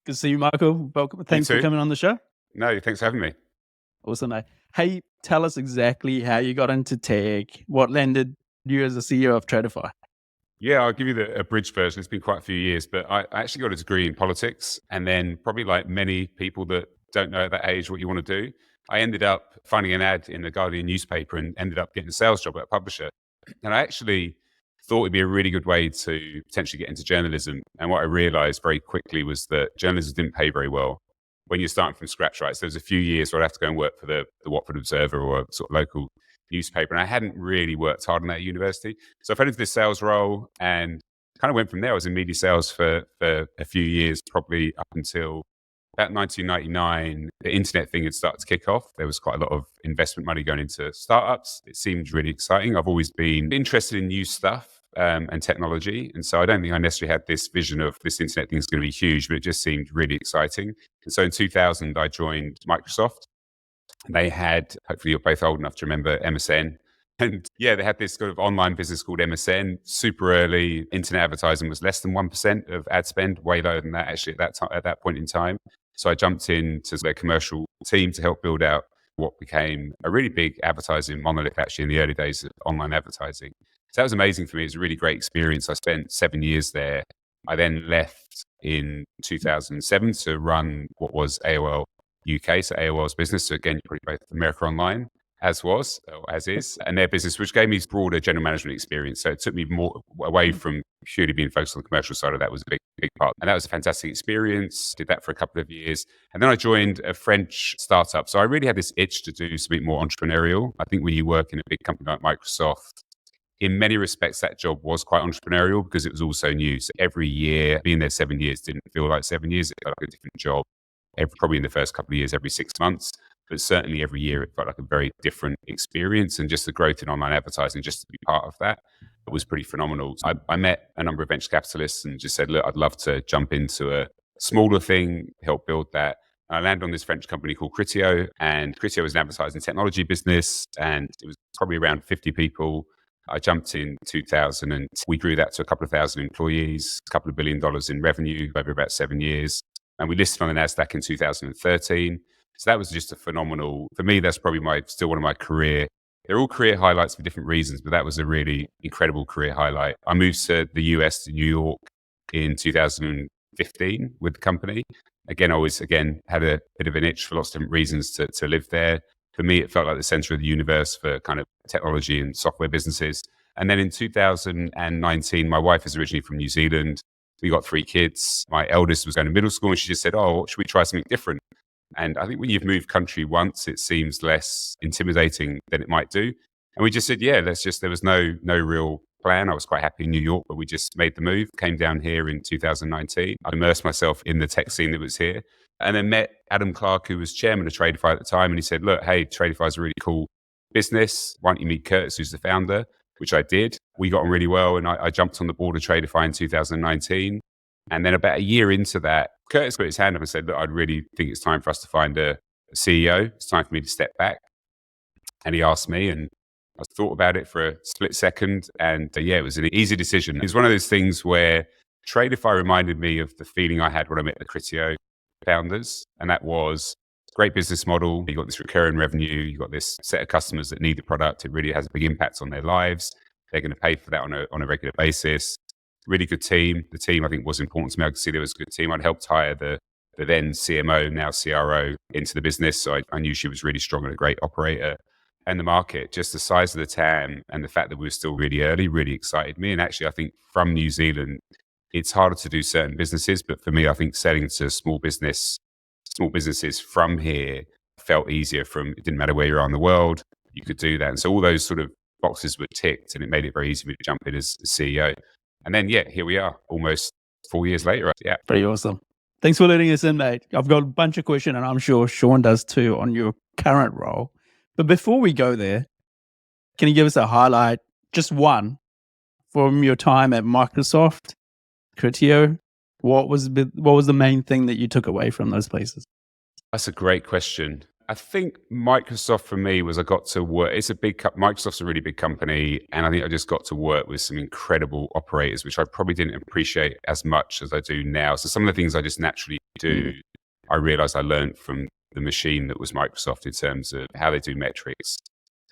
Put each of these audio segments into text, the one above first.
Good to see you, Michael. Welcome. Thanks for coming on the show. No, thanks for having me. Awesome, mate. Hey, tell us exactly how you got into tech, what landed you as a CEO of Tradify. Yeah, I'll give you the abridged version. It's been quite a few years, but I actually got a degree in politics. And then probably like many people that don't know at that age what you want to do, I ended up finding an ad in the Guardian newspaper and ended up getting a sales job at a publisher. And I actually thought it'd be a really good way to potentially get into journalism. And what I realized very quickly was that journalism didn't pay very well when you're starting from scratch, right? So there was a few years where I'd have to go and work for the Watford Observer or a sort of local newspaper. And I hadn't really worked hard on that at university. So I fell into this sales role and kind of went from there. I was in media sales for a few years, probably up until about 1999. The internet thing had started to kick off. There was quite a lot of investment money going into startups. It seemed really exciting. I've always been interested in new stuff. And technology. And so I don't think I necessarily had this vision of this internet thing is going to be huge, but it just seemed really exciting. And so in 2000, I joined Microsoft. They had, hopefully you're both old enough to remember MSN. And yeah, they had this sort of online business called MSN, super early. Internet advertising was less than 1% of ad spend, way lower than that actually at that point in time. So I jumped into their commercial team to help build out what became a really big advertising monolith actually in the early days of online advertising. So that was amazing for me. It was a really great experience. I spent 7 years there. I then left in 2007 to run what was AOL UK, so AOL's business. So again, you're probably both America Online, as was, or as is, and their business, which gave me broader general management experience. So it took me more away from purely being focused on the commercial side of that was a big part. And that was a fantastic experience. Did that for a couple of years. And then I joined a French startup. So I really had this itch to do something more entrepreneurial. I think when you work in a big company like Microsoft, in many respects, that job was quite entrepreneurial because it was also new. So every year, being there 7 years didn't feel like 7 years. It felt like a different job. Probably in the first couple of years, every 6 months. But certainly every year, it felt like a very different experience. And just the growth in online advertising, just to be part of that, it was pretty phenomenal. So I met a number of venture capitalists and just said, look, I'd love to jump into a smaller thing, help build that. I landed on this French company called Critio. And Critio was an advertising technology business. And it was probably around 50 people. I jumped in 2000 and we grew that to a couple of thousand employees, a couple of $1 billion in revenue over about 7 years. And we listed on the NASDAQ in 2013. So that was just a phenomenal, for me, that's probably still one of my career. They're all career highlights for different reasons, but that was a really incredible career highlight. I moved to the US, to New York in 2015 with the company. Again, I always, had a bit of an itch for lots of different reasons to live there. For me, it felt like the center of the universe for kind of technology and software businesses. And then in 2019, my wife is originally from New Zealand. We got 3 kids. My eldest was going to middle school and she just said, oh, should we try something different? And I think when you've moved country once, it seems less intimidating than it might do. And we just said, yeah, there was no real plan. I was quite happy in New York, but we just made the move, came down here in 2019. I immersed myself in the tech scene that was here and then met Adam Clark, who was chairman of Tradify at the time. And he said, look, hey, Tradify is a really cool business. Why don't you meet Curtis, who's the founder? Which I did. We got on really well. And I jumped on the board of Tradify in 2019. And then about a year into that, Curtis put his hand up and said, look, I really think it's time for us to find a CEO. It's time for me to step back. And he asked me, and I thought about it for a split second. And it was an easy decision. It was one of those things where Tradify reminded me of the feeling I had when I met the Critio founders. And that was great business model. You got this recurring revenue. You got this set of customers that need the product. It really has a big impact on their lives. They're going to pay for that on a regular basis. Really good team. The team, I think, was important to me. I could see there was a good team. I'd helped hire the then CMO, now CRO, into the business. So I knew she was really strong and a great operator. And the market, just the size of the TAM and the fact that we were still really early, really excited me. And actually, I think from New Zealand, it's harder to do certain businesses. But for me, I think selling to small businesses from here felt easier. It didn't matter where you are in the world, you could do that. And so all those sort of boxes were ticked and it made it very easy for me to jump in as CEO. And then, here we are, almost 4 years later. Yeah. Pretty awesome. Thanks for letting us in, mate. I've got a bunch of questions, and I'm sure Sean does too, on your current role. But before we go there, can you give us a highlight, just one, from your time at Microsoft, Critio? What was the main thing that you took away from those places? That's a great question. I think Microsoft for me was I got to work. It's a big Microsoft's a really big company, and I think I just got to work with some incredible operators, which I probably didn't appreciate as much as I do now. So some of the things I just naturally do, I realized I learned from the machine that was Microsoft in terms of how they do metrics,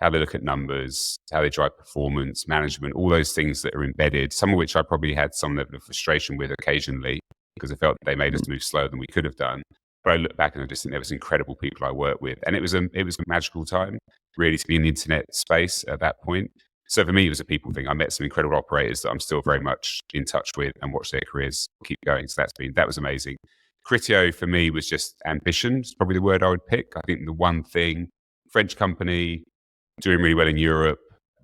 how they look at numbers, how they drive performance, management, all those things that are embedded, some of which I probably had some level of frustration with occasionally because I felt they made us move slower than we could have done. But I look back and I just think there was incredible people I worked with. And it was a magical time, really, to be in the internet space at that point. So for me, it was a people thing. I met some incredible operators that I'm still very much in touch with and watch their careers keep going. So that was amazing. Critio for me was just ambition. It's probably the word I would pick. I think the one thing, French company, doing really well in Europe,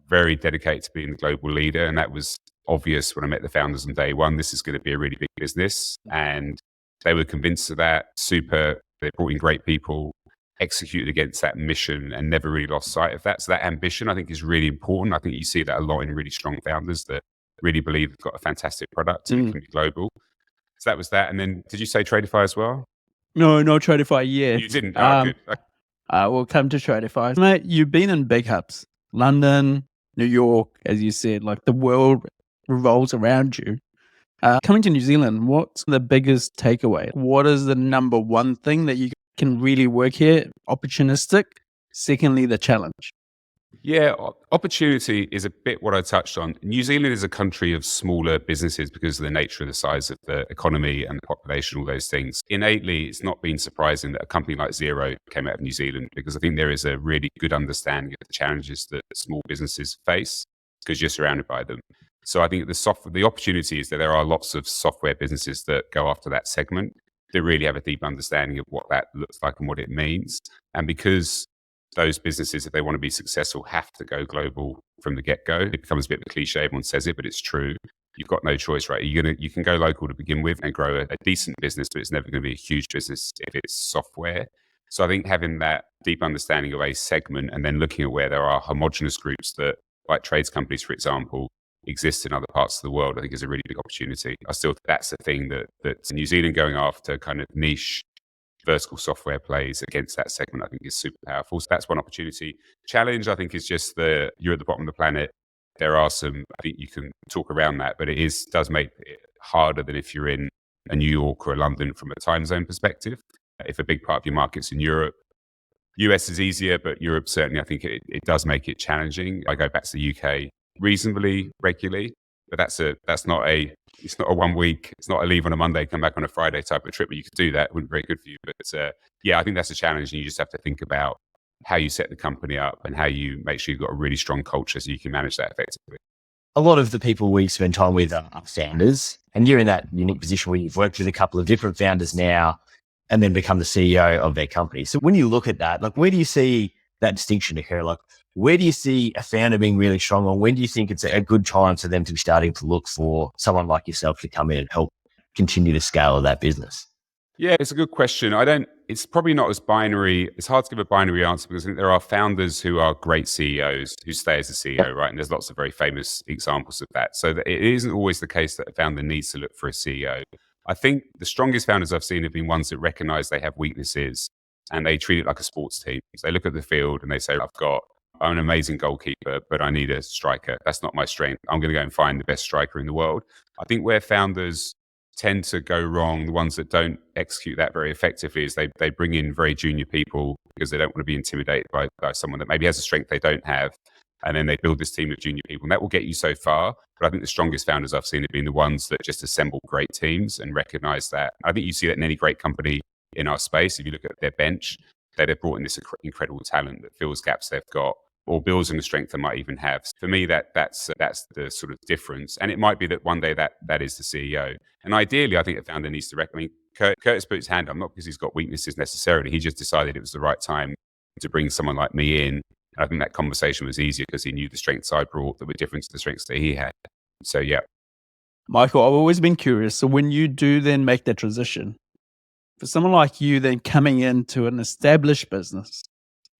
very dedicated to being the global leader. And that was obvious when I met the founders on day one. This is going to be a really big business. And they were convinced of that. They brought in great people, executed against that mission and never really lost sight of that. So that ambition, I think, is really important. I think you see that a lot in really strong founders that really believe they've got a fantastic product and it can be global. So that was that. And then did you say Tradify as well? No, not Tradify yet. You didn't? Oh, good. We'll come to Tradify. Mate, you've been in big hubs, London, New York, as you said, like the world revolves around you. Coming to New Zealand, what's the biggest takeaway? What is the number one thing that you can really work here? Opportunistic. Secondly, the challenge. Yeah, opportunity is a bit what I touched on. New Zealand is a country of smaller businesses because of the nature of the size of the economy and the population, all those things. Innately, it's not been surprising that a company like Xero came out of New Zealand because I think there is a really good understanding of the challenges that small businesses face because you're surrounded by them. So I think the opportunity is that there are lots of software businesses that go after that segment. They really have a deep understanding of what that looks like and what it means. And because those businesses, if they want to be successful, have to go global from the get-go. It becomes a bit of a cliche, everyone says it, but it's true. You've got no choice, right? You can go local to begin with and grow a decent business, but it's never going to be a huge business if it's software. So I think having that deep understanding of a segment and then looking at where there are homogenous groups that, like trades companies, for example, exist in other parts of the world, I think is a really big opportunity. I still think that's the thing that New Zealand going after kind of niche vertical software plays against that segment, I think is super powerful. So that's one opportunity. Challenge, I think, is just you're at the bottom of the planet. There are some, I think you can talk around that, but it does make it harder than if you're in a New York or a London from a time zone perspective. If a big part of your market's in Europe, US is easier, but Europe certainly, I think it does make it challenging. I go back to the UK reasonably regularly, but it's not a 1 week, it's not a leave on a Monday, come back on a Friday type of trip, but you could do that. It wouldn't be very good for you. But yeah, I think that's a challenge. And you just have to think about how you set the company up and how you make sure you've got a really strong culture so you can manage that effectively. A lot of the people we spend time with are founders, and you're in that unique position where you've worked with a couple of different founders now and then become the CEO of their company. So when you look at that, like, where do you see that distinction occur? Like, where do you see a founder being really strong, or when do you think it's a good time for them to be starting to look for someone like yourself to come in and help continue the scale of that business? Yeah, it's a good question. It's probably not as binary. It's hard to give a binary answer because I think there are founders who are great CEOs who stay as a CEO, right? And there's lots of very famous examples of that. So that it isn't always the case that a founder needs to look for a CEO. I think the strongest founders I've seen have been ones that recognize they have weaknesses and they treat it like a sports team. So they look at the field and they say, I'm an amazing goalkeeper, but I need a striker. That's not my strength. I'm going to go and find the best striker in the world. I think where founders tend to go wrong, the ones that don't execute that very effectively, is they bring in very junior people because they don't want to be intimidated by someone that maybe has a strength they don't have. And then they build this team of junior people. And that will get you so far. But I think the strongest founders I've seen have been the ones that just assemble great teams and recognize that. I think you see that in any great company in our space. If you look at their bench, they've brought in this incredible talent that fills gaps they've got or builds on the strength they might even have. For me, that's the sort of difference. And it might be that one day that is the CEO. And ideally, I think a founder needs to recommend. Curtis put his hand up, not because he's got weaknesses necessarily. He just decided it was the right time to bring someone like me in. And I think that conversation was easier because he knew the strengths I brought that were different to the strengths that he had. So, yeah. Michael, I've always been curious. So when you do then make that transition, for someone like you then coming into an established business,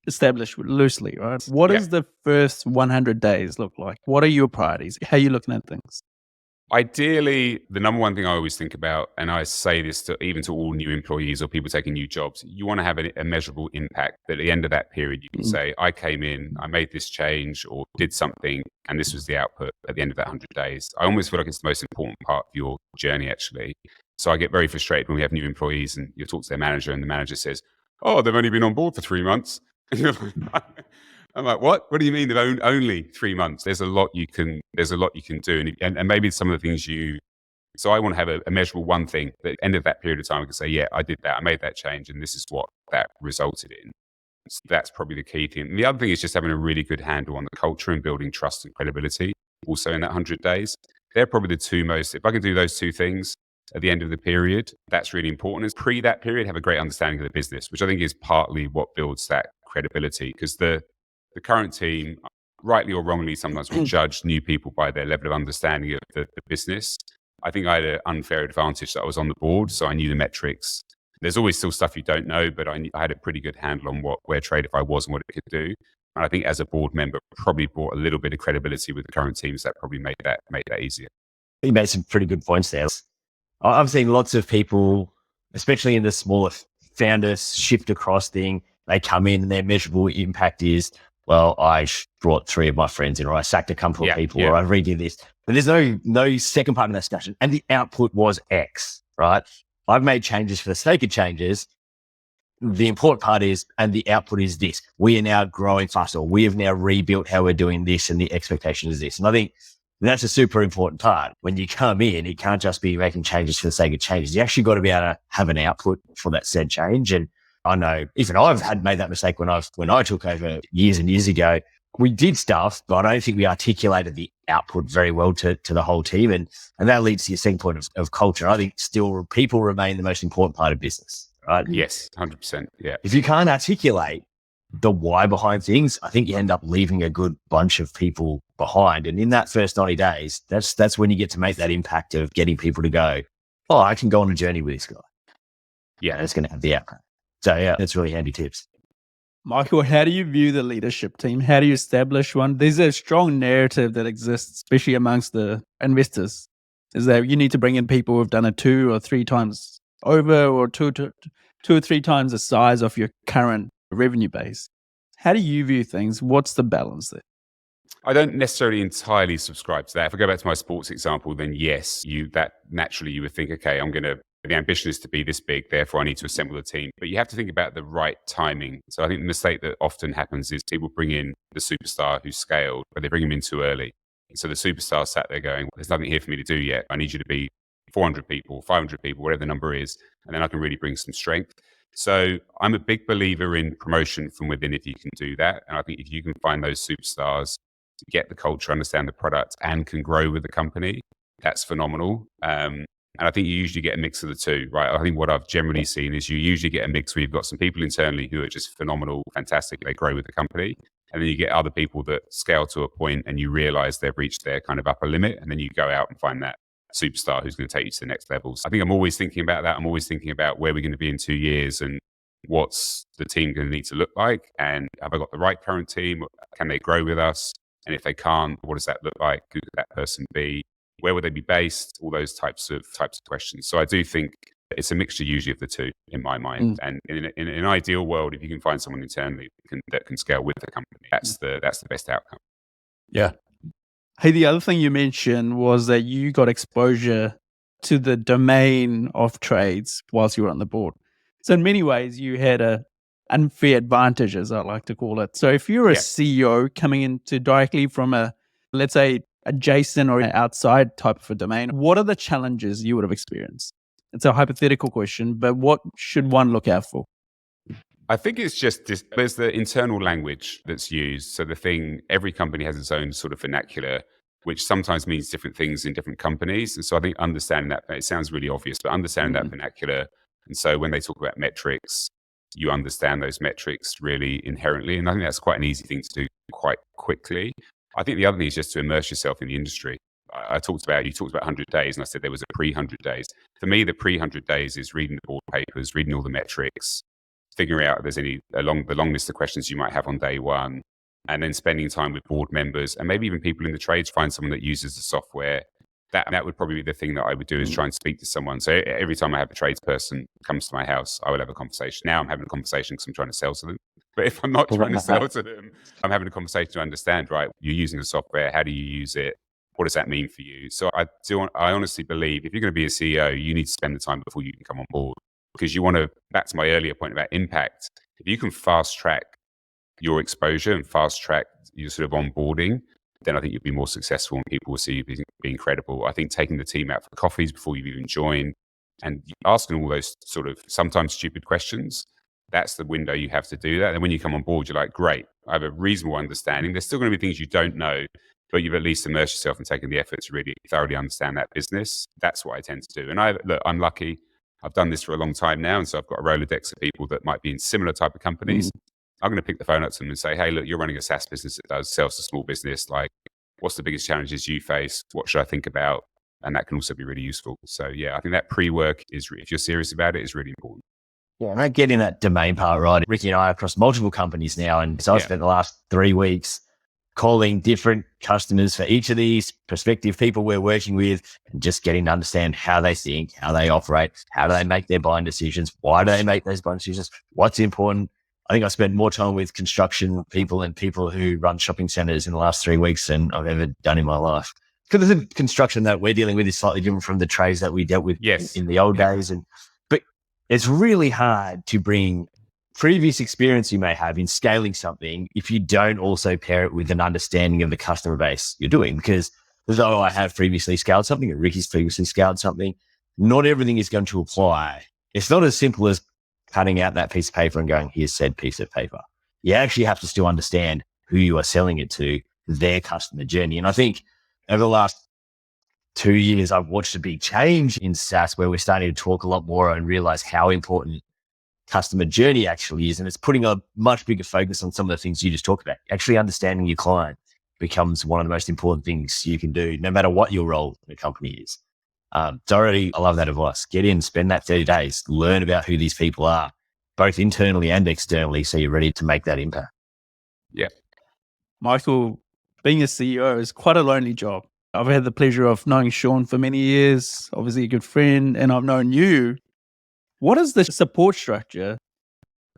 established loosely, right? What does the first 100 days look like? What are your priorities? How are you looking at things? Ideally, the number one thing I always think about, and I say this even to all new employees or people taking new jobs, you want to have a measurable impact. That at the end of that period, you can say, I came in, I made this change or did something, and this was the output at the end of that 100 days. I almost feel like it's the most important part of your journey, actually. So I get very frustrated when we have new employees and you talk to their manager and the manager says, oh, they've only been on board for 3 months. I'm like, what? What do you mean they've only 3 months? There's a lot you can do, and maybe some of the things So I want to have a measurable one thing. At the end of that period of time, I can say, yeah, I did that, I made that change, and this is what that resulted in. So that's probably the key thing. And the other thing is just having a really good handle on the culture and building trust and credibility. Also in that 100 days, they're probably the two most. If I can do those two things at the end of the period, that's really important. As pre that period, have a great understanding of the business, which I think is partly what builds that credibility, because the current team, rightly or wrongly, sometimes will judge new people by their level of understanding of the business. I think I had an unfair advantage that I was on the board, so I knew the metrics. There's always still stuff you don't know, but I had a pretty good handle on where Tradify was and what it could do. And I think as a board member, probably brought a little bit of credibility with the current teams. That probably made that easier. You made some pretty good points there. I've seen lots of people, especially in the smaller founders, shift across thing. They come in and their measurable impact is, well, I brought 3 of my friends in, or I sacked a couple of people, or I redid this. But there's no second part of that discussion. And the output was X, right? I've made changes for the sake of changes. The important part is, and the output is this. We are now growing faster. We have now rebuilt how we're doing this, and the expectation is this. And I think that's a super important part. When you come in, it can't just be making changes for the sake of changes. You actually got to be able to have an output for that said change. And I know even I've made that mistake when I took over years and years ago. We did stuff, but I don't think we articulated the output very well to the whole team. And that leads to your second point of culture. I think still people remain the most important part of business, right? Yes, 100%. Yeah. If you can't articulate the why behind things, I think you end up leaving a good bunch of people behind. And in that first 90 days, that's when you get to make that impact of getting people to go, oh, I can go on a journey with this guy. Yeah, that's going to have the outcome. So yeah, that's really handy tips. Michael, how do you view the leadership team? How do you establish one? There's a strong narrative that exists, especially amongst the investors, is that you need to bring in people who've done it 2 or 3 times over, or 2 or 3 times the size of your current revenue base. How do you view things? What's the balance there? I don't necessarily entirely subscribe to that. If I go back to my sports example, then yes, that naturally you would think, okay, the ambition is to be this big, therefore I need to assemble a team. But you have to think about the right timing. So I think the mistake that often happens is people bring in the superstar who's scaled, but they bring him in too early. So the superstar sat there going, there's nothing here for me to do yet. I need you to be 400 people, 500 people, whatever the number is, and then I can really bring some strength. So I'm a big believer in promotion from within if you can do that. And I think if you can find those superstars to get the culture, understand the product, and can grow with the company, that's phenomenal. And I think you usually get a mix of the two, right? I think what I've generally seen is you usually get a mix where you've got some people internally who are just phenomenal, fantastic, they grow with the company. And then you get other people that scale to a point and you realize they've reached their kind of upper limit. And then you go out and find that superstar who's going to take you to the next levels. I think I'm always thinking about that. I'm always thinking about where we're going to be in 2 years and what's the team going to need to look like. And have I got the right current team? Can they grow with us? And if they can't, what does that look like? Who could that person be? Where would they be based? All those types of questions. So I do think it's a mixture usually of the two in my mind. And in an ideal world, if you can find someone internally that can scale with the company, that's the best outcome. Yeah. Hey, the other thing you mentioned was that you got exposure to the domain of trades whilst you were on the board. So in many ways, you had a unfair advantage, as I like to call it. So if you're a CEO coming into directly from let's say, adjacent or outside type of a domain, what are the challenges you would have experienced? It's a hypothetical question, but what should one look out for? I think it's just there's the internal language that's used. So every company has its own sort of vernacular, which sometimes means different things in different companies. And so I think understanding that, it sounds really obvious, but understanding that vernacular. And so when they talk about metrics, you understand those metrics really inherently. And I think that's quite an easy thing to do quite quickly. I think the other thing is just to immerse yourself in the industry. You talked about 100 days, and I said there was a pre-100 days. For me, the pre-100 days is reading the board papers, reading all the metrics, figuring out if there's the long list of questions you might have on day one, and then spending time with board members and maybe even people in the trades. Find someone that uses the software That would probably be the thing that I would do, is try and speak to someone. So every time I have a tradesperson comes to my house, I will have a conversation. Now I'm having a conversation because I'm trying to sell to them. But if I'm not trying to sell to them, I'm having a conversation to understand, right, you're using the software. How do you use it? What does that mean for you? So I honestly believe if you're going to be a CEO, you need to spend the time before you can come on board, because you want to, back to my earlier point about impact, if you can fast track your exposure and fast track your sort of onboarding, then I think you'll be more successful and people will see you being credible. I think taking the team out for coffees before you even join and asking all those sort of sometimes stupid questions, that's the window you have to do that. And when you come on board, you're like, great, I have a reasonable understanding. There's still going to be things you don't know, but you've at least immersed yourself and taken the effort to really thoroughly understand that business. That's what I tend to do. And I'm lucky. I've done this for a long time now. And so I've got a Rolodex of people that might be in similar type of companies. I'm going to pick the phone up to them and say, hey, look, you're running a SaaS business that does sells to small business. Like, what's the biggest challenges you face? What should I think about? And that can also be really useful. So yeah, I think that pre-work is, if you're serious about it, is really important. Yeah, and I get in that domain part right. Ricky and I are across multiple companies now. And so I've spent the last 3 weeks calling different customers for each of these prospective people we're working with and just getting to understand how they think, how they operate, how do they make their buying decisions, why do they make those buying decisions, what's important. I think I spent more time with construction people and people who run shopping centers in the last 3 weeks than I've ever done in my life. Because the construction that we're dealing with is slightly different from the trades that we dealt with in the old days. But it's really hard to bring previous experience you may have in scaling something if you don't also pair it with an understanding of the customer base you're doing. Because though I have previously scaled something, or Ricky's previously scaled something, not everything is going to apply. It's not as simple as cutting out that piece of paper and going, here's said piece of paper. You actually have to still understand who you are selling it to, their customer journey. And I think over the last 2 years, I've watched a big change in SaaS where we're starting to talk a lot more and realize how important customer journey actually is. And it's putting a much bigger focus on some of the things you just talked about. Actually understanding your client becomes one of the most important things you can do, no matter what your role in the company is. I love that advice. Get in, spend that 30 days, learn about who these people are, both internally and externally, so you're ready to make that impact. Yeah. Michael, being a CEO is quite a lonely job. I've had the pleasure of knowing Sean for many years, obviously a good friend, and I've known you. What does the support structure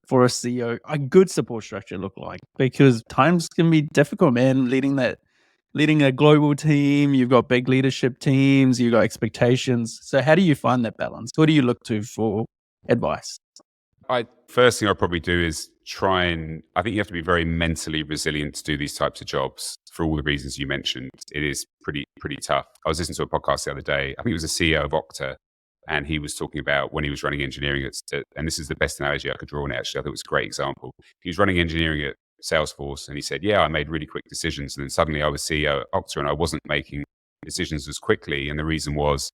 for a CEO, a good support structure, look like? Because times can be difficult, man, leading a global team. You've got big leadership teams, you've got expectations. So how do you find that balance? Who do you look to for advice? First thing I'll probably do is I think you have to be very mentally resilient to do these types of jobs for all the reasons you mentioned. It is pretty tough. I was listening to a podcast the other day. I think it was the CEO of Okta, and he was talking about when he was running engineering and this is the best analogy I could draw on it, actually. I think it was a great example. He was running engineering at Salesforce, and he said, yeah, I made really quick decisions. And then suddenly I was CEO at Okta and I wasn't making decisions as quickly. And the reason was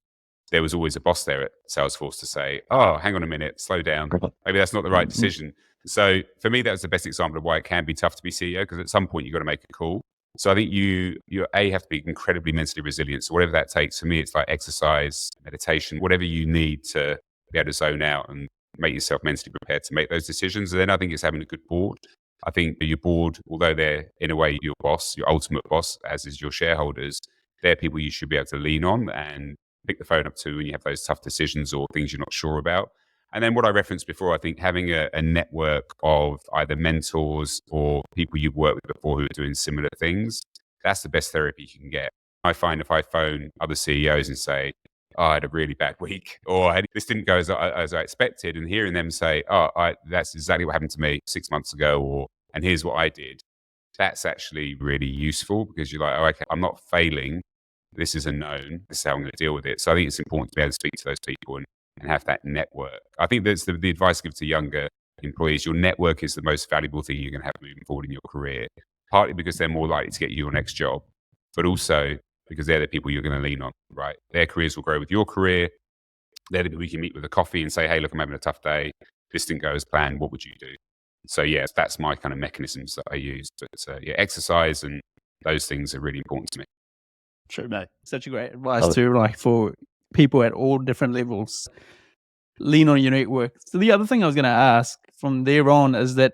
there was always a boss there at Salesforce to say, oh, hang on a minute, slow down. Maybe that's not the right decision. So for me, that was the best example of why it can be tough to be CEO, because at some point you've got to make a call. So I think you have to be incredibly mentally resilient. So whatever that takes, for me, it's like exercise, meditation, whatever you need to be able to zone out and make yourself mentally prepared to make those decisions. And then I think it's having a good board. I think your board, although they're in a way your boss, your ultimate boss, as is your shareholders, they're people you should be able to lean on and pick the phone up to when you have those tough decisions or things you're not sure about. And then what I referenced before, I think having a network of either mentors or people you've worked with before who are doing similar things, that's the best therapy you can get. I find if I phone other CEOs and say, oh, I had a really bad week, or this didn't go as I expected, and hearing them say, that's exactly what happened to me 6 months ago, and here's what I did, that's actually really useful, because you're like, oh, okay, I'm not failing. This is a known. This is how I'm going to deal with it. So I think it's important to be able to speak to those people and have that network. I think that's the advice I give to younger employees. Your network is the most valuable thing you're going to have moving forward in your career, partly because they're more likely to get you your next job, but also because they're the people you're going to lean on, right? Their careers will grow with your career. They're the people you can meet with a coffee and say, hey, look, I'm having a tough day. This didn't go as planned. What would you do? So yes, that's my kind of mechanisms that I use. But exercise and those things are really important to me. True, mate. Such a great advice too, like for people at all different levels. Lean on your network. So the other thing I was going to ask from there on is that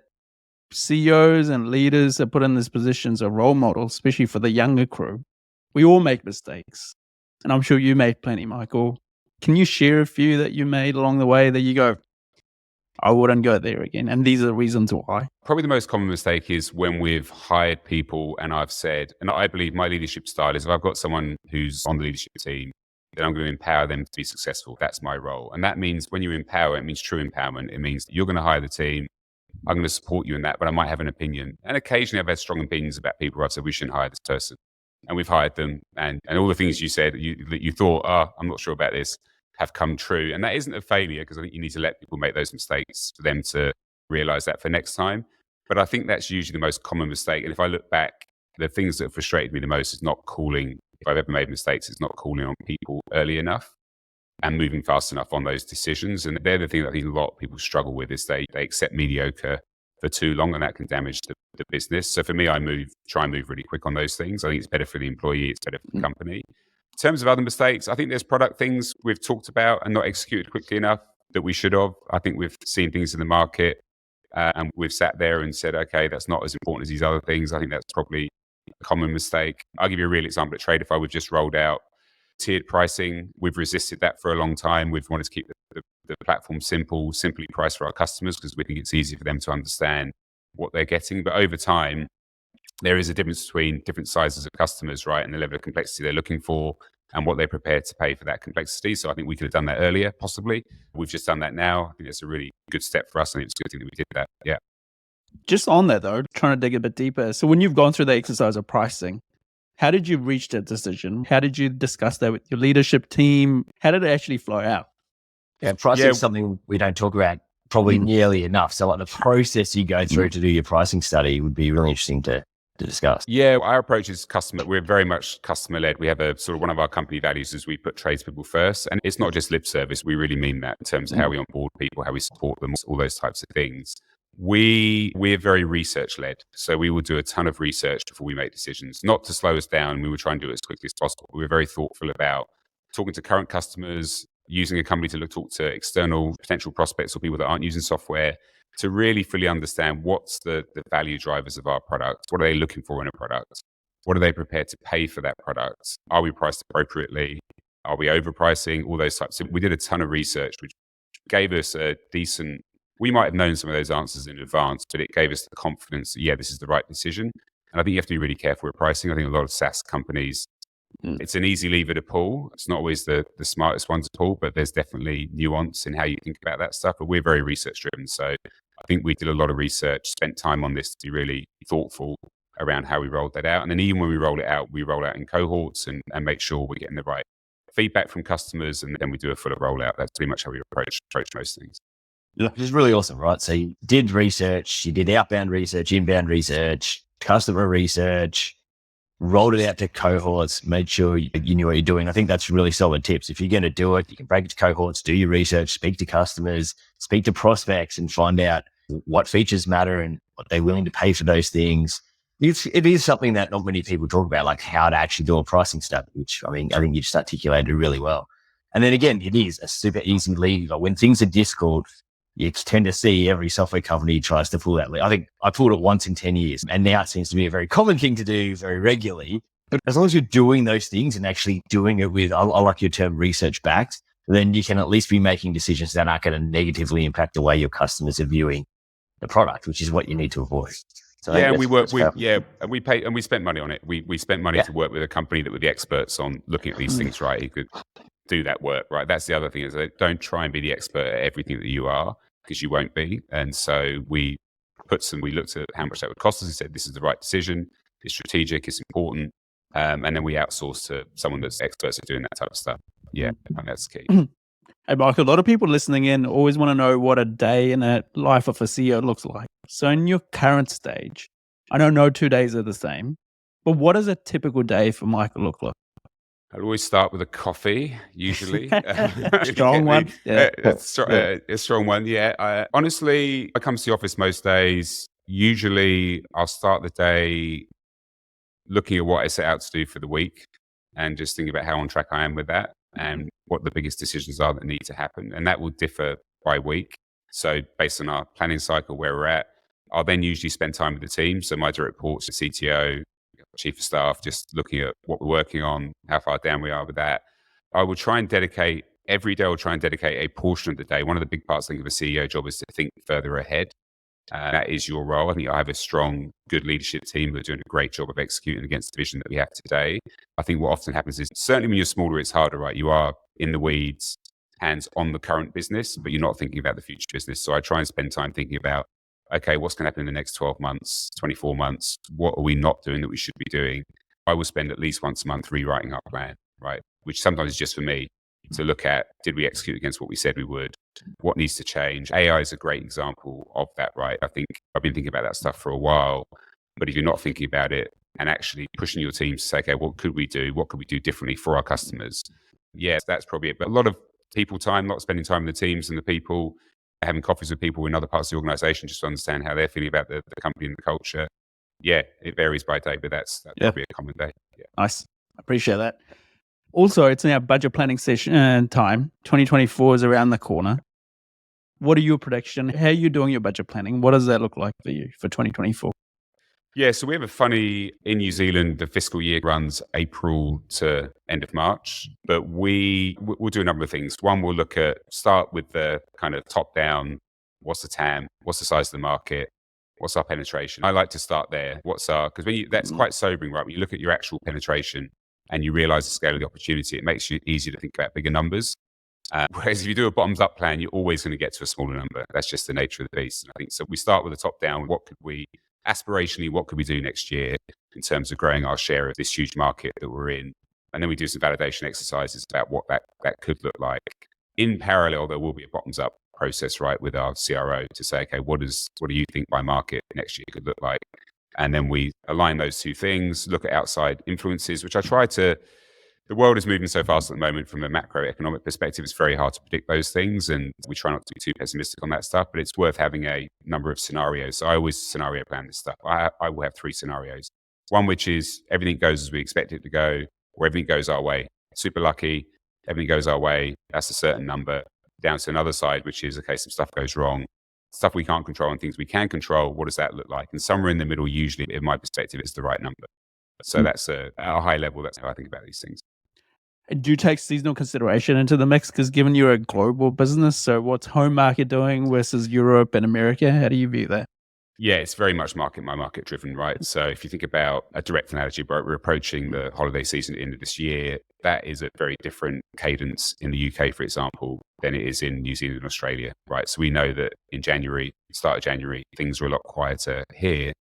CEOs and leaders are put in these positions of role models, especially for the younger crew. We all make mistakes. And I'm sure you made plenty, Michael. Can you share a few that you made along the way that you go, I wouldn't go there again? And these are the reasons why. Probably the most common mistake is when we've hired people and I've said, and I believe my leadership style is if I've got someone who's on the leadership team, then I'm going to empower them to be successful. That's my role. And that means when you empower, it means true empowerment. It means you're going to hire the team. I'm going to support you in that, but I might have an opinion. And occasionally I've had strong opinions about people where I've said, we shouldn't hire this person. And we've hired them. And all the things you said that you thought, I'm not sure about this, have come true. And that isn't a failure, because I think you need to let people make those mistakes for them to realize that for next time. But I think that's usually the most common mistake. And if I look back, the things that have frustrated me the most is not calling. If I've ever made mistakes, it's not calling on people early enough and moving fast enough on those decisions. And they're the thing that I think a lot of people struggle with, is they accept mediocre for too long, and that can damage the business. So for me, I try and move really quick on those things. I think it's better for the employee, it's better for the company. In terms of other mistakes, I think there's product things we've talked about and not executed quickly enough that we should have. I think we've seen things in the market and we've sat there and said, okay, that's not as important as these other things. I think that's probably a common mistake. I'll give you a real example at Tradify. We've just rolled out tiered pricing. We've resisted that for a long time. We've wanted to keep the platform simply priced for our customers, because we think it's easy for them to understand what they're getting. But over time, there is a difference between different sizes of customers, right? And the level of complexity they're looking for and what they're prepared to pay for that complexity. So I think we could have done that earlier, possibly. We've just done that now. I think it's a really good step for us. I think it's a good thing that we did that. Yeah. Just on that though, trying to dig a bit deeper. So when you've gone through the exercise of pricing, how did you reach that decision? How did you discuss that with your leadership team? How did it actually flow out? Yeah, pricing is something we don't talk about probably nearly enough. So like the process you go through to do your pricing study would be really interesting to discuss. Yeah, our approach is customer. We're very much customer led. We have a sort of, one of our company values is we put tradespeople first. And it's not just lip service. We really mean that in terms of how we onboard people, how we support them, all those types of things. We're very research led. So we will do a ton of research before we make decisions, not to slow us down. We will try and do it as quickly as possible. We're very thoughtful about talking to current customers, using a company to talk to external potential prospects or people that aren't using software, to really fully understand what's the value drivers of our product. What are they looking for in a product? What are they prepared to pay for that product? Are we priced appropriately? Are we overpricing? All those types. So we did a ton of research, which gave us a decent, we might have known some of those answers in advance, but it gave us the confidence that, yeah, this is the right decision. And I think you have to be really careful with pricing. I think a lot of SaaS companies, it's an easy lever to pull. It's not always the smartest one to pull, but there's definitely nuance in how you think about that stuff. But we're very research driven. So I think we did a lot of research, spent time on this to be really thoughtful around how we rolled that out. And then even when we roll it out in cohorts and make sure we're getting the right feedback from customers. And then we do a fuller rollout. That's pretty much how we approach most things. Which is really awesome, right? So you did research, you did outbound research, inbound research, customer research, rolled it out to cohorts, made sure you knew what you're doing. I think that's really solid tips. If you're going to do it, you can break it to cohorts, do your research, speak to customers, speak to prospects, and find out what features matter and what they're willing to pay for those things. It is something that not many people talk about, like how to actually do a pricing study, which I think you just articulated really well. And then again, it is a super easy lever. When things are difficult, you tend to see every software company tries to pull that. I think I pulled it once in 10 years, and now it seems to be a very common thing to do very regularly. But as long as you're doing those things and actually doing it with, I like your term, research backed, then you can at least be making decisions that aren't going to negatively impact the way your customers are viewing the product, which is what you need to avoid. So yeah, and we pay and we spent money on it. We spent money to work with a company that were the experts on looking at these things, right? Who could do that work, right? That's the other thing, is that don't try and be the expert at everything that you are, because you won't be. And so we looked at how much that would cost us and said, this is the right decision. It's strategic, it's important. And then we outsource to someone that's experts at doing that type of stuff. Yeah, I think that's key. Hey, Michael, a lot of people listening in always want to know what a day in a life of a CEO looks like. So in your current stage, I know no 2 days are the same, but what does a typical day for Michael look like? I'll always start with a coffee, usually. Strong one. Yeah. A strong one, yeah. Honestly, I come to the office most days. Usually, I'll start the day looking at what I set out to do for the week and just thinking about how on track I am with that and what the biggest decisions are that need to happen. And that will differ by week. So based on our planning cycle, where we're at, I'll then usually spend time with the team. So my direct reports, the CTO, chief of staff, just looking at what we're working on, how far down we are with that. I will try and dedicate every day. I'll try and dedicate a portion of the day. One of the big parts, I think, of a CEO job is to think further ahead. That is your role. I think I have a strong, good leadership team who are doing a great job of executing against the vision that we have today. I think what often happens is, certainly when you're smaller, it's harder, right? You are in the weeds, hands on the current business, but you're not thinking about the future business. So I try and spend time thinking about, okay, what's going to happen in the next 12 months, 24 months? What are we not doing that we should be doing? I will spend at least once a month rewriting our plan, right? Which sometimes is just for me to look at, did we execute against what we said we would? What needs to change? AI is a great example of that, right? I think I've been thinking about that stuff for a while, but if you're not thinking about it and actually pushing your teams to say, okay, what could we do? What could we do differently for our customers? Yes, that's probably it. But a lot of people time, not spending time with the teams and the people, having coffees with people in other parts of the organization just to understand how they're feeling about the company and the culture. Yeah, it varies by day, but that's probably a common day. Yeah. Nice. I appreciate that. Also, it's now budget planning session time. 2024 is around the corner. What are your predictions? How are you doing your budget planning? What does that look like for you for 2024? Yeah, so we have a funny, in New Zealand, the fiscal year runs April to end of March, but we'll do a number of things. One, we'll start with the kind of top down, what's the TAM, what's the size of the market, what's our penetration? I like to start there. Because that's quite sobering, right? When you look at your actual penetration and you realize the scale of the opportunity, it makes it easier to think about bigger numbers. Whereas if you do a bottoms up plan, you're always going to get to a smaller number. That's just the nature of the beast. And I think so. We start with the top down. Aspirationally, what could we do next year in terms of growing our share of this huge market that we're in? And then we do some validation exercises about what that could look like. In parallel, there will be a bottoms up process, right, with our CRO to say, okay, what do you think by market next year could look like? And then we align those two things, look at outside influences, which the world is moving so fast at the moment from a macroeconomic perspective. It's very hard to predict those things. And we try not to be too pessimistic on that stuff, but it's worth having a number of scenarios. So I always scenario plan this stuff. I will have 3 scenarios. One, which is everything goes as we expect it to go, or everything goes our way. Super lucky, everything goes our way. That's a certain number. Down to another side, which is, okay, some stuff goes wrong. Stuff we can't control and things we can control. What does that look like? And somewhere in the middle, usually, in my perspective, is the right number. So that's at a high level, that's how I think about these things. Do you take seasonal consideration into the mix? Because given you're a global business, so what's home market doing versus Europe and America? How do you view that? Yeah, it's very much market driven, right? So if you think about a direct analogy, but we're approaching the holiday season at the end of this year, that is a very different cadence in the UK, for example, than it is in New Zealand and Australia, right? So we know that in start of January, things are a lot quieter here,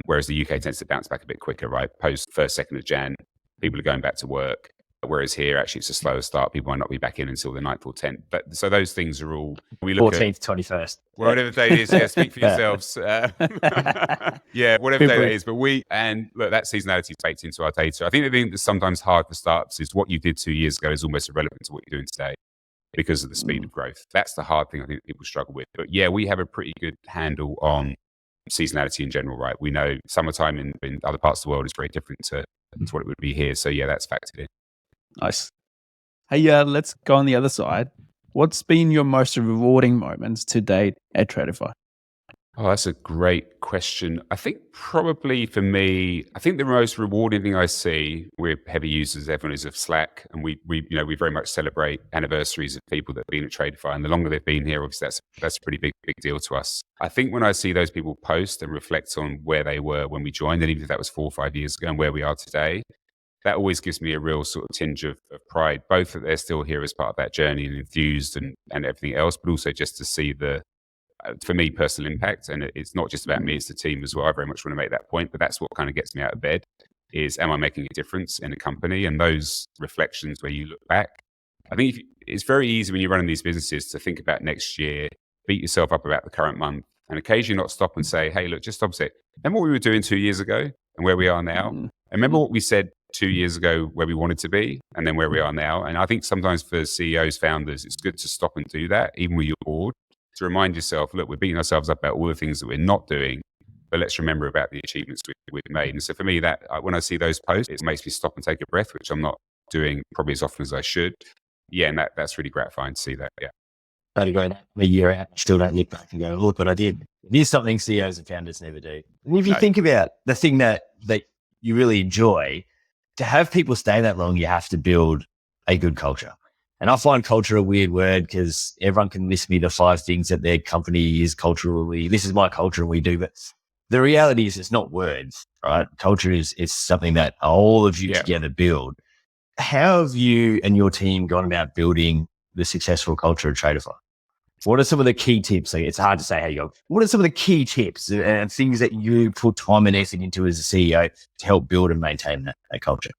whereas the UK tends to bounce back a bit quicker, right? Post 1st, 2nd of Jan, people are going back to work. Whereas here, actually, it's a slower start. People might not be back in until the 9th or 10th. But so those things are all, we look 14th, 21st. Whatever the day is, yeah, speak for yourselves. Yeah, whatever day that is. But look, that seasonality is baked into our data. I think the thing that's sometimes hard for startups is what you did 2 years ago is almost irrelevant to what you're doing today because of the speed of growth. That's the hard thing I think people struggle with. But yeah, we have a pretty good handle on seasonality in general, right? We know summertime in other parts of the world is very different to what it would be here. So yeah, that's factored in. Nice. Hey, let's go on the other side. What's been your most rewarding moments to date at Tradify? Oh, that's a great question. I think probably for me, the most rewarding thing I see, we're heavy users, everyone is of Slack, and we very much celebrate anniversaries of people that have been at Tradify, and the longer they've been here, obviously that's a pretty big deal to us. I think when I see those people post and reflect on where they were when we joined, and even if that was 4 or 5 years ago and where we are today, that always gives me a real sort of tinge of pride, both that they're still here as part of that journey and enthused and everything else, but also just to see for me, personal impact. And it's not just about me, it's the team as well. I very much want to make that point, but that's what kind of gets me out of bed is, am I making a difference in a company? And those reflections where you look back, I think it's very easy when you're running these businesses to think about next year, beat yourself up about the current month, and occasionally not stop and say, hey, look, just stop and say, remember what we were doing 2 years ago and where we are now? And remember what we said 2 years ago where we wanted to be and then where we are now. And I think sometimes for CEOs, founders, it's good to stop and do that, even when you're bored, to remind yourself, look, we're beating ourselves up about all the things that we're not doing, but let's remember about the achievements we've made. And so for me, that when I see those posts, it makes me stop and take a breath, which I'm not doing probably as often as I should. Yeah, and that's really gratifying to see that, yeah. Totally go a year out, still don't look back and go, look what I did. It is something CEOs and founders never do. And if you think about the thing that you really enjoy, to have people stay that long, you have to build a good culture? And I find culture a weird word because everyone can list me the 5 things that their company is culturally, this is my culture and we do, but the reality is it's not words, right? Culture is something that all of you together build. How have you and your team gone about building the successful culture of Tradify? What are some of the key tips? Like, it's hard to say how you go. What are some of the key tips and things that you put time and effort into as a CEO to help build and maintain that culture?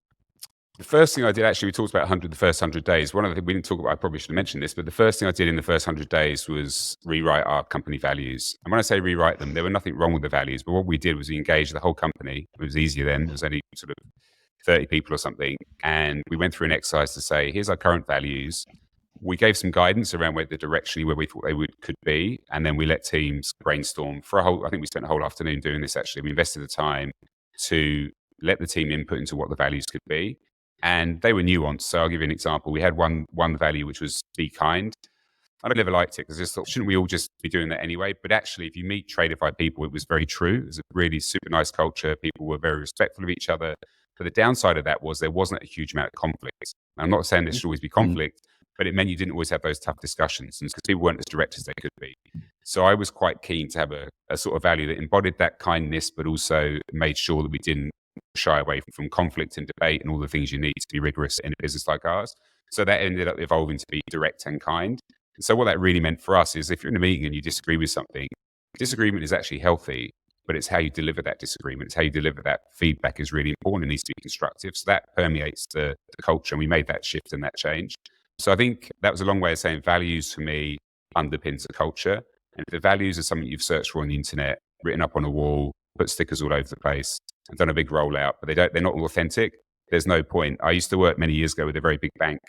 The first thing I did, actually, we talked about the first 100 days. One of the things we didn't talk about, I probably should have mentioned this, but the first thing I did in the first 100 days was rewrite our company values. And when I say rewrite them, there was nothing wrong with the values, but what we did was we engaged the whole company. It was easier then. There was only sort of 30 people or something. And we went through an exercise to say, here's our current values. We gave some guidance around where we thought they could be. And then we let teams brainstorm for I think we spent a whole afternoon doing this, actually. We invested the time to let the team input into what the values could be. And they were nuanced. So I'll give you an example. We had one value, which was be kind. I never liked it because I just thought, shouldn't we all just be doing that anyway? But actually, if you meet Tradify people, it was very true. It was a really super nice culture. People were very respectful of each other. But the downside of that was there wasn't a huge amount of conflict. I'm not saying there should always be conflict, but it meant you didn't always have those tough discussions because people weren't as direct as they could be. So I was quite keen to have a sort of value that embodied that kindness, but also made sure that we didn't shy away from conflict and debate and all the things you need to be rigorous in a business like ours. So that ended up evolving to be direct and kind. And so what that really meant for us is if you're in a meeting and you disagree with something, disagreement is actually healthy, but it's how you deliver that disagreement. It's how you deliver that feedback is really important. It needs to be constructive. So that permeates the culture. And we made that shift and that change. So I think that was a long way of saying values for me underpins the culture. And if the values are something you've searched for on the internet, written up on a wall, put stickers all over the place, and done a big rollout, but they're not authentic, there's no point. I used to work many years ago with a very big bank,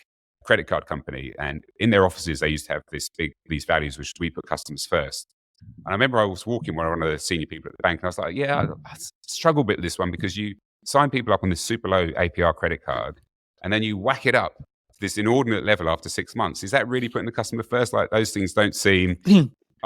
credit card company, and in their offices, they used to have these values, which we put customers first. And I remember I was walking with one of the senior people at the bank, and I was like, I struggle a bit with this one because you sign people up on this super low APR credit card, and then you whack it up to this inordinate level after 6 months. Is that really putting the customer first? Like, those things don't seem...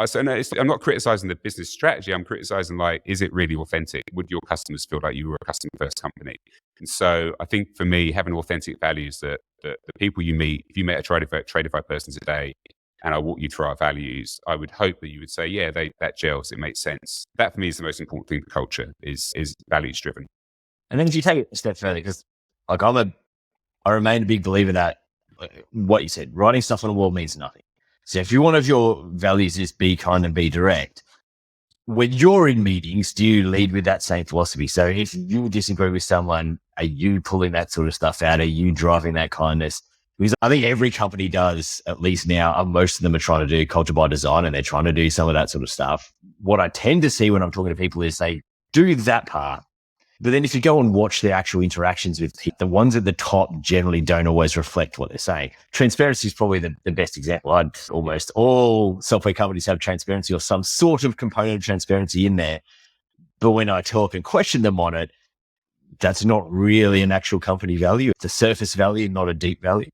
So no, I'm not criticizing the business strategy. I'm criticizing, like, is it really authentic? Would your customers feel like you were a customer first company? And so I think for me, having authentic values that the people you meet, if you met a Tradify person today and I walk you through our values, I would hope that you would say, yeah, that gels, it makes sense. That for me is the most important thing for culture is values driven. And then if you take it a step further, because like I remain a big believer that what you said, writing stuff on a wall means nothing. So if one of your values is be kind and be direct, when you're in meetings, do you lead with that same philosophy? So if you disagree with someone, are you pulling that sort of stuff out? Are you driving that kindness? Because I think every company does, at least now, most of them are trying to do culture by design and they're trying to do some of that sort of stuff. What I tend to see when I'm talking to people is they do that part. But then if you go and watch their actual interactions with people, the ones at the top generally don't always reflect what they're saying. Transparency is probably the best example. Almost all software companies have transparency or some sort of component of transparency in there. But when I talk and question them on it, that's not really an actual company value. It's a surface value, not a deep value.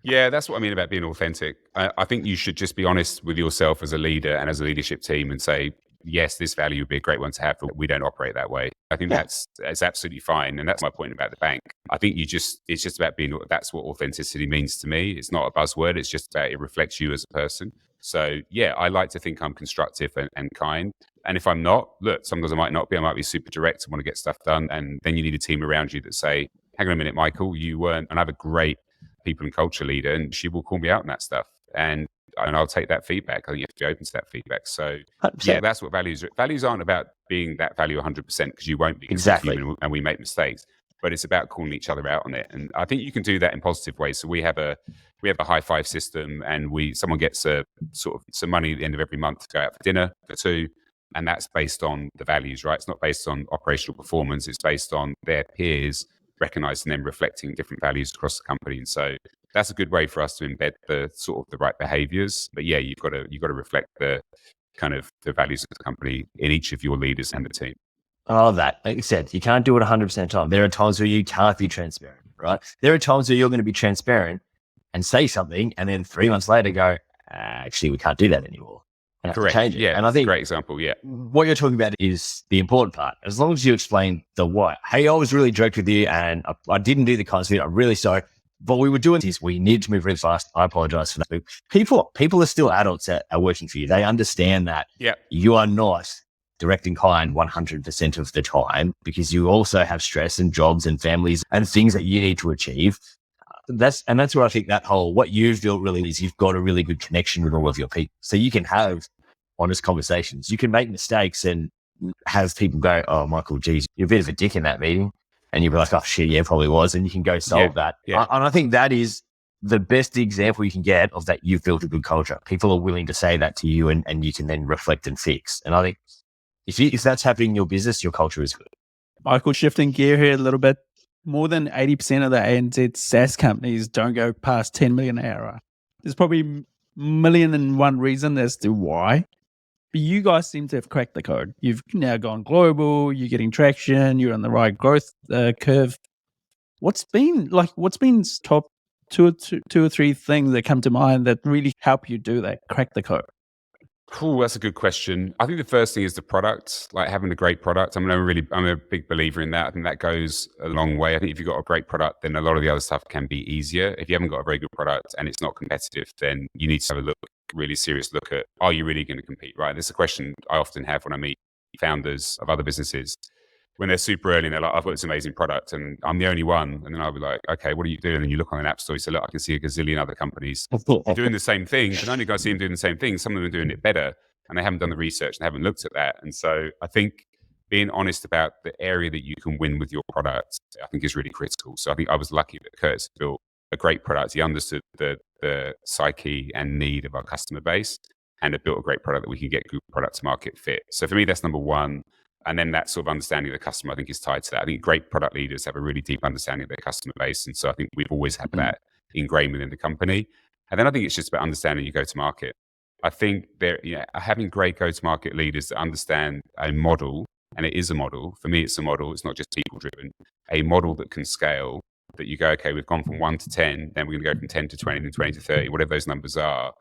Yeah, that's what I mean about being authentic. I think you should just be honest with yourself as a leader and as a leadership team and say, yes, this value would be a great one to have, but we don't operate that way. I think that's absolutely fine. And that's my point about the bank. I think it's just about that's what authenticity means to me. It's not a buzzword. It's just about it reflects you as a person. So yeah, I like to think I'm constructive and kind. And if I'm not, look, sometimes I might not be. I might be super direct and want to get stuff done. And then you need a team around you that say, hang on a minute, Michael, you weren't. And I have a great people and culture leader and she will call me out on that stuff. And I'll take that feedback. I think you have to be open to that feedback. So 100%. Yeah, that's what values aren't about being that value 100% because you won't be. Exactly. And we make mistakes, but it's about calling each other out on it. And I think you can do that in positive ways. So we have a high five system and someone gets some money at the end of every month to go out for dinner for two. And that's based on the values, right? It's not based on operational performance. It's based on their peers recognizing them reflecting different values across the company. And so that's a good way for us to embed the right behaviors. But yeah, you've got to reflect the kind of the values of the company in each of your leaders and the team. I love that. Like you said, you can't do it 100% of the time. There are times where you can't be transparent, right? There are times where you're going to be transparent and say something and then 3 months later go, actually, we can't do that anymore. And have to change it. Yeah, and I think great example. Yeah. What you're talking about is the important part. As long as you explain the why. Hey, I was really direct with you and I didn't do the kind of thing. I'm really sorry. what we were doing is we need to move really fast. I apologize for that. People are still adults that are working for you. They understand that you are not direct and kind 100% of the time, because you also have stress and jobs and families and things that you need to achieve. That's where I think that whole, what you've built really is you've got a really good connection with all of your people. So you can have honest conversations. You can make mistakes and have people go, oh, Michael, geez, you're a bit of a dick in that meeting. And you'll be like, oh shit, yeah, probably was. And you can go solve that. And I think that is the best example you can get of that you've built a good culture. People are willing to say that to you, and you can then reflect and fix. And I think if that's happening in your business, your culture is good. Michael, shifting gear here a little bit, more than 80% of the ANZ SaaS companies don't go past 10 million ARR. There's probably a million and one reason as to why. But you guys seem to have cracked the code. You've now gone global, you're getting traction, you're on the right growth curve. What's been top two or three things that come to mind that really help you do that, crack the code? Ooh, that's a good question. I think the first thing is the product, like having a great product. I'm a big believer in that. I think that goes a long way. I think if you've got a great product, then a lot of the other stuff can be easier. If you haven't got a very good product and it's not competitive, then you need to have a really serious look at, are you really going to compete, right? That's a question I often have when I meet founders of other businesses. When they're super early and they're like, I've got this amazing product and I'm the only one. And then I'll be like, okay, what are you doing? And then you look on an app store, you say, look, I can see a gazillion other companies doing the same thing. But only I see them doing the same thing. Some of them are doing it better and they haven't done the research and haven't looked at that. And so I think being honest about the area that you can win with your product, I think is really critical. So I think I was lucky that Kurt's built a great product. He understood the psyche and need of our customer base and had built a great product that we can get good product market fit. So for me, that's number one. And then that sort of understanding of the customer, I think, is tied to that. I think great product leaders have a really deep understanding of their customer base. And so I think we've always had that ingrained within the company. And then I think it's just about understanding your go-to-market. I think having great go-to-market leaders that understand a model, and it is a model. For me, it's a model. It's not just people-driven. A model that can scale, that you go, okay, we've gone from 1 to 10, then we're going to go from 10 to 20, then 20 to 30, whatever those numbers are.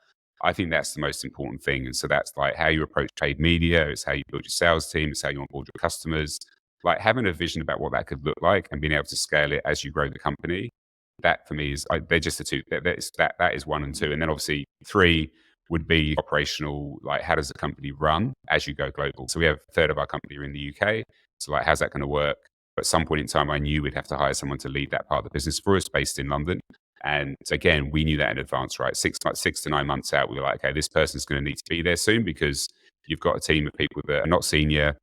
I think that's the most important thing. And so that's like how you approach paid media. It's how you build your sales team. It's how you onboard your customers. Like having a vision about what that could look like and being able to scale it as you grow the company. That for me is, they're just the two. That is 1 and 2. And then obviously 3 would be operational. Like how does the company run as you go global? So we have a third of our company are in the UK. So like, how's that going to work? At some point in time, I knew we'd have to hire someone to lead that part of the business for us based in London. And again, we knew that in advance, right? 6 to 9 months out, we were like, okay, this person's going to need to be there soon because you've got a team of people that are not senior.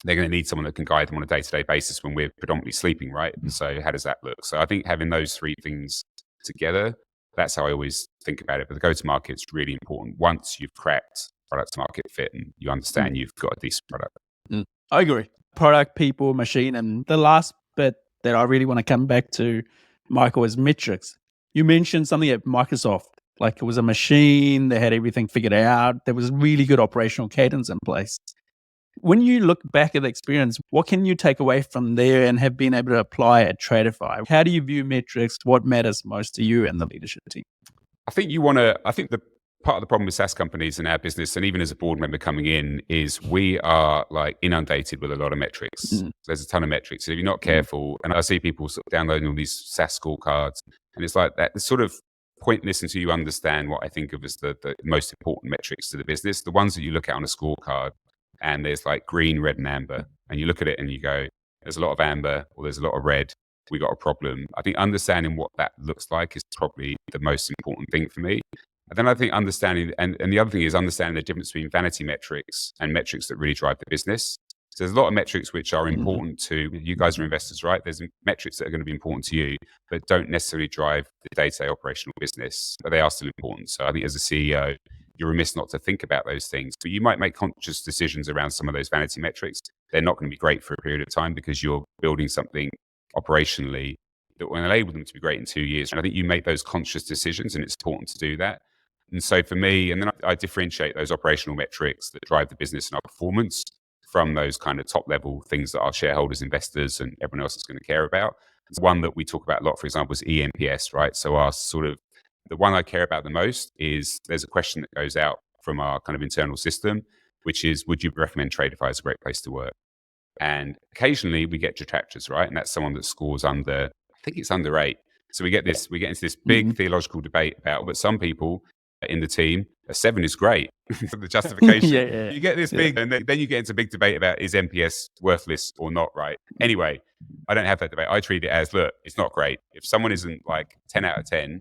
They're going to need someone that can guide them on a day-to-day basis when we're predominantly sleeping, right? And so how does that look? So I think having those 3 things together, that's how I always think about it. But the go-to-market is really important. Once you've cracked product market fit and you understand you've got a decent product. I agree. Product, people, machine. And the last bit that I really want to come back to, Michael, is metrics. You mentioned something at Microsoft, like it was a machine, they had everything figured out, there was really good operational cadence in place. When you look back at the experience, what can you take away from there and have been able to apply at Tradify? How do you view metrics? What matters most to you and the leadership team? I think the part of the problem with SaaS companies in our business, and even as a board member coming in, is we are like inundated with a lot of metrics. There's a ton of metrics. And if you're not careful, and I see people sort of downloading all these SaaS scorecards, and it's like that, it's sort of pointless until you understand what I think of as the most important metrics to the business. The ones that you look at on a scorecard, and there's like green, red, and amber, and you look at it and you go, there's a lot of amber or there's a lot of red. We got a problem. I think understanding what that looks like is probably the most important thing for me. And then I think understanding, and the other thing is understanding the difference between vanity metrics and metrics that really drive the business. So there's a lot of metrics which are important to you guys are investors, right? There's metrics that are going to be important to you, but don't necessarily drive the day-to-day operational business, but they are still important. So I think as a CEO, you're remiss not to think about those things, but you might make conscious decisions around some of those vanity metrics. They're not going to be great for a period of time because you're building something operationally that will enable them to be great in 2 years. And I think you make those conscious decisions and it's important to do that. And so for me, and then I differentiate those operational metrics that drive the business and our performance from those kind of top level things that our shareholders, investors, and everyone else is going to care about. It's one that we talk about a lot, for example, is ENPS, right? So our sort of, the one I care about the most is there's a question that goes out from our kind of internal system, which is, would you recommend Tradify as a great place to work? And occasionally we get detractors, right? And that's someone that scores under, I think it's under 8. So we get into this big theological debate about, but some people in the team, a 7 is great. The justification. Yeah. You get this big, and then you get into a big debate about, is NPS worthless or not, right? Anyway, I don't have that debate. I treat it as, look, it's not great. If someone isn't like 10 out of 10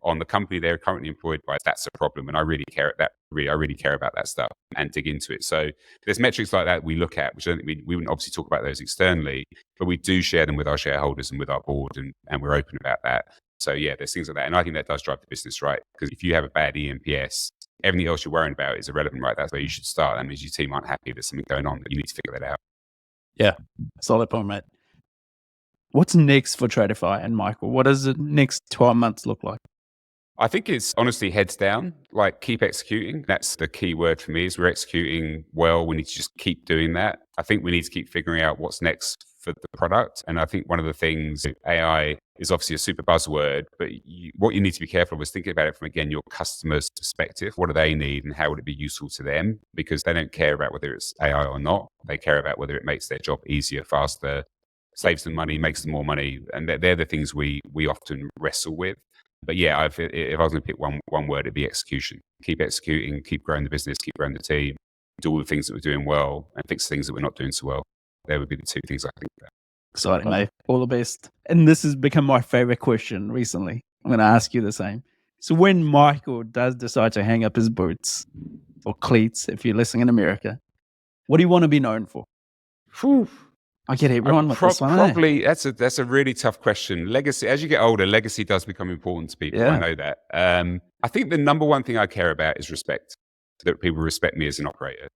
on the company they're currently employed by, that's a problem. And I really care about that stuff and dig into it. So there's metrics like that we look at, which I don't think we wouldn't obviously talk about those externally, but we do share them with our shareholders and with our board, and we're open about that. So yeah, there's things like that. And I think that does drive the business, right? Because if you have a bad ENPS, everything else you're worrying about is irrelevant, right? That's where you should start. That means your team aren't happy. There's something going on that you need to figure that out. Yeah, solid point, mate. What's next for Tradify and Michael? What does the next 12 months look like? I think it's honestly heads down, like keep executing. That's the key word for me, is we're executing well. We need to just keep doing that. I think we need to keep figuring out what's next for the product. And I think one of the things, AI is obviously a super buzzword, but what you need to be careful of is thinking about it from, again, your customer's perspective. What do they need and how would it be useful to them? Because they don't care about whether it's AI or not. They care about whether it makes their job easier, faster, saves them money, makes them more money. And they're the things we often wrestle with. But yeah, if I was going to pick one word, it'd be execution. Keep executing, keep growing the business, keep growing the team, do all the things that we're doing well, and fix things that we're not doing so well. There would be the two things I think about. Exciting, mate. All the best. And this has become my favorite question recently. I'm going to ask you the same. So when Michael does decide to hang up his boots or cleats, if you're listening in America, what do you want to be known for? Whew. I get everyone with this one. Probably that's a really tough question. Legacy, as you get older, legacy does become important to people. Yeah. I know that. I think the number one thing I care about is respect. That people respect me as an operator.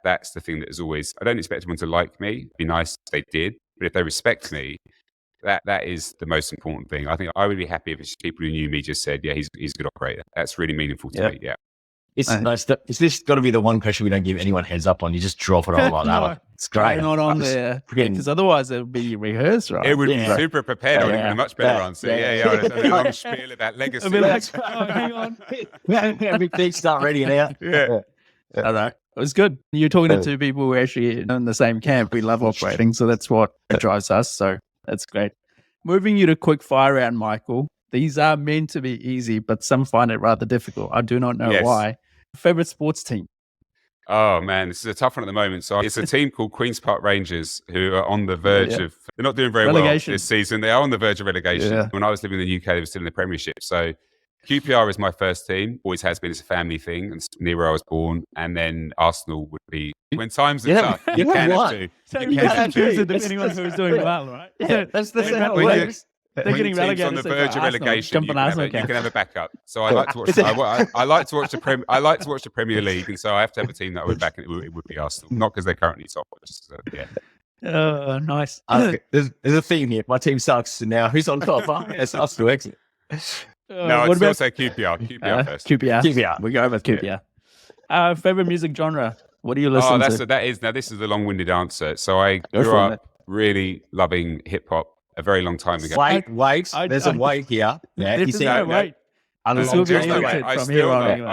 That's the thing that is always. I don't expect everyone to like me. It'd be nice if they did, but if they respect me, that is the most important thing. I think I would be happy if it's people who knew me just said, yeah, he's a good operator. That's really meaningful to me. Yeah. It's nice. Is this got to be the one question we don't give anyone heads up on? You just drop it on like that. No, It's great. not on there. Because otherwise it would be rehearsed, right? It would be super prepared. I would have a much better answer. Yeah. A long spiel about legacy. I'd be like, oh, hang on. Everything start ready now. Yeah. I know. It was good. You're talking to two people who are actually in the same camp. We love operating, so that's what drives us. So that's great. Moving you to quick fire round, Michael. These are meant to be easy, but some find it rather difficult. I do not know why. Favorite sports team? Oh man, this is a tough one at the moment. So it's a team called Queen's Park Rangers who are on the verge of, they're not doing very relegation. well this season. They are on the verge of relegation. Yeah. When I was living in the UK, they were still in the Premiership. So QPR is my first team, always has been. It's a family thing, and it's near where I was born. And then Arsenal would be, when times are tough, you can have to. So you can choose it depending on who's doing well, right? Yeah, that's how it works. They're getting relegated on the verge of relegation. You can have a backup. So I like to watch. I like to watch the Premier League, and so I have to have a team that I would back, and it would be Arsenal. Not because they're currently top, but just Oh, nice. There's a theme here. My team sucks. Now who's on top? It's Arsenal. Exit. No, I'd still say QPR. QPR first. QPR. We go with QPR. Favorite music genre? What do you listen to? This is a long-winded answer. So I grew up really loving hip hop a very long time ago. Wait. There's a wait here. Yeah, you see, wait. I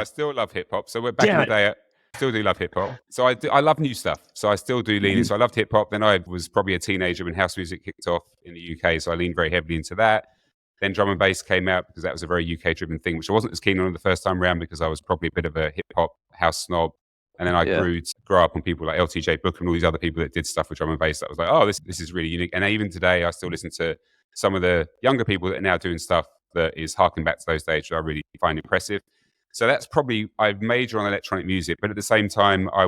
still love hip hop. So we're back in the day. I still do love hip hop. So I love new stuff. So I still do lean in. So I loved hip hop. Then I was probably a teenager when house music kicked off in the UK. So I leaned very heavily into that. Then drum and bass came out because that was a very UK driven thing, which I wasn't as keen on the first time around because I was probably a bit of a hip hop house snob. And then I grew up on people like LTJ Booker and all these other people that did stuff with drum and bass. That was like, oh, this is really unique. And even today, I still listen to some of the younger people that are now doing stuff that is harking back to those days, which I really find impressive. So that's probably, I major on electronic music, but at the same time, I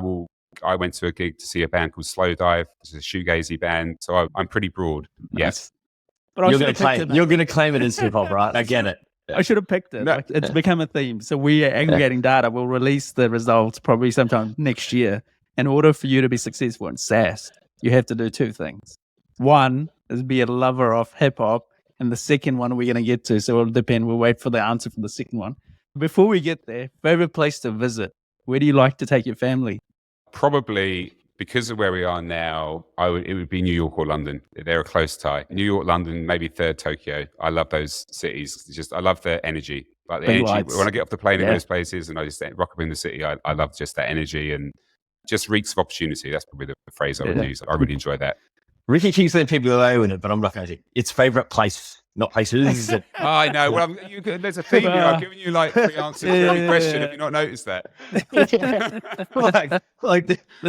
went to a gig to see a band called Slow Dive. It's a shoegazy band. So I'm pretty broad. Yes. But you're going to claim it as hip hop, right? I get it. I should have picked it. No. It's become a theme. So we are aggregating data. We'll release the results probably sometime next year. In order for you to be successful in SaaS, you have to do two things. One is be a lover of hip hop. And the second one we're going to get to. So it'll depend. We'll wait for the answer for the second one. Before we get there, favorite place to visit? Where do you like to take your family? Probably, because of where we are now, it would be New York or London. They're a close tie. New York, London, maybe third Tokyo. I love those cities. I love the energy. Like the energy. Lights. When I get off the plane in those places and I just rock up in the city, I love just that energy and just reeks of opportunity. That's probably the phrase I would use. I really enjoy that. Ricky keeps letting people go with it, but I'm not going to. It's favorite place not places. Oh, I know. Well, there's a theme here. I've given you like 3 answers to every question. Have you not noticed that? That's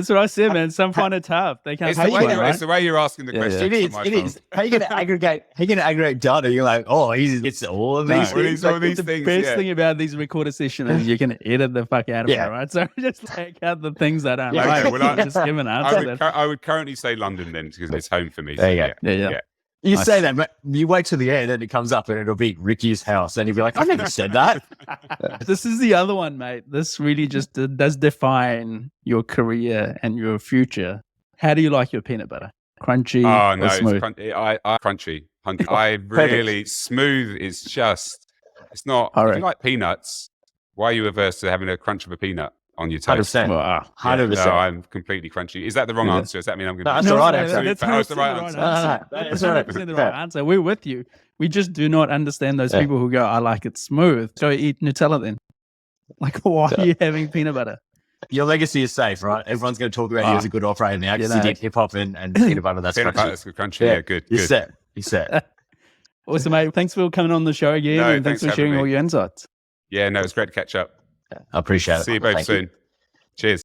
what I said, man. Some find it tough. They can't. It's the way you're asking the question. It is. It is. How are you going to aggregate? How are you going to aggregate data? You're like, oh, he gets all of these things. All these the things. best thing about these recorded sessions is you can edit the fuck out of it, right? So just take out the things that aren't right. Okay, well, just give an answer. I would currently say London then, because it's home for me. There you go. Yeah. You say that, but you wait till the end and it comes up and it'll be Ricky's house. And you'll be like, I never said that. This is the other one, mate. This really just does define your career and your future. How do you like your peanut butter? Crunchy or smooth? Crunchy. I really, smooth is just, it's not, if you like peanuts, why are you averse to having a crunch of a peanut on your toast? 100%. 100%. No, I'm completely crunchy. Is that the wrong answer? Does that mean I'm going to That's the right answer. That's the right answer. That's 100% the right answer. We're with you. We just do not understand those people who go, I like it smooth. Go eat Nutella then. Like, why are you having peanut butter? Your legacy is safe, right? Everyone's going to talk about you as a good operator now because you did hip hop and peanut butter. That's peanut butter, that's good crunchy. Yeah, good. You're set. You're set. Awesome, mate. Thanks for coming on the show again. And thanks for sharing all your insights. Yeah, no, it's great to catch up. I appreciate it. See you both soon. Cheers.